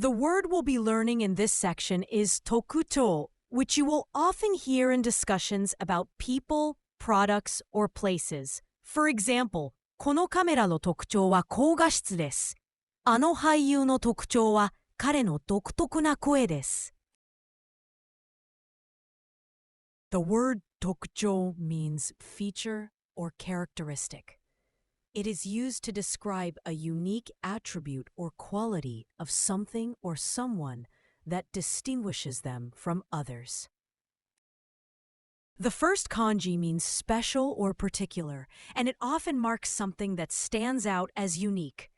The word we'll be learning in this section is tokuchou, which you will often hear in discussions about people, products, or places. For example, このカメラの特徴は高画質です。あの俳優の特徴は彼の独特な声です。The word tokuchou means feature or characteristic. It is used to describe a unique attribute or quality of something or someone that distinguishes them from others. The first kanji means special or particular, and it often marks something that stands out as unique.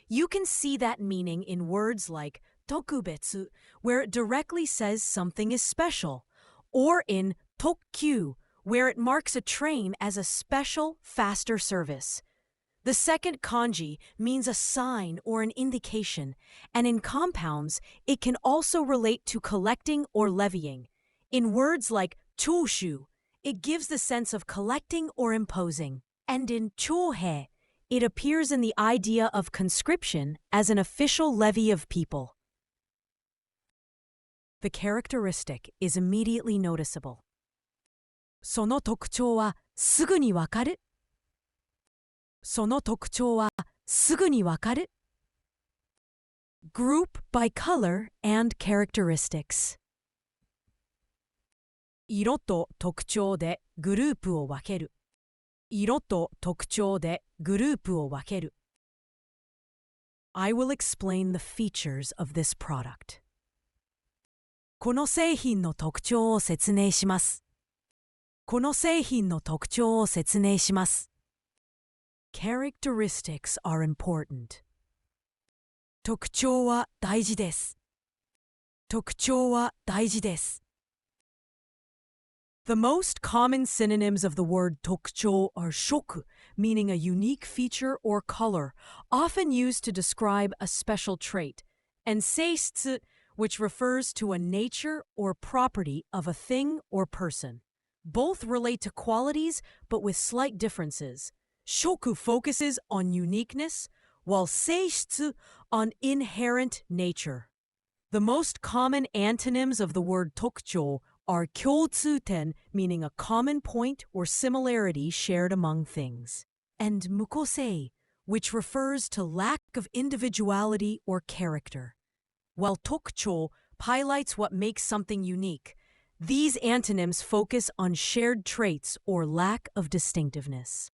You can see that meaning in words like tokubetsu, where it directly says something is special, or in tokkyu, where it marks a train as a special, faster service. The second kanji means a sign or an indication, and in compounds, it can also relate to collecting or levying. In words like chōshu, it gives the sense of collecting or imposing. And in chōhei, it appears in the idea of conscription as an official levy of people. The characteristic is immediately noticeable. その特徴はすぐにわかる。その特徴はすぐにわかる。Group by color and characteristics. 色と特徴でグループを分ける。色と特徴でグループを分ける。I will explain the features of this product. この製品の特徴を説明します。この製品の特徴を説明します。Characteristics are important. 特徴は大事です。特徴は大事です。The most common synonyms of the word tokuchou are shoku, meaning a unique feature or color, often used to describe a special trait, and seishitsu, which refers to a nature or property of a thing or person. Both relate to qualities, but with slight differences. Shoku focuses on uniqueness, while seishitsu on inherent nature. The most common antonyms of the word tokuchou are kyotsuten, meaning a common point or similarity shared among things, and mukosei, which refers to lack of individuality or character. While tokuchou highlights what makes something unique, these antonyms focus on shared traits or lack of distinctiveness.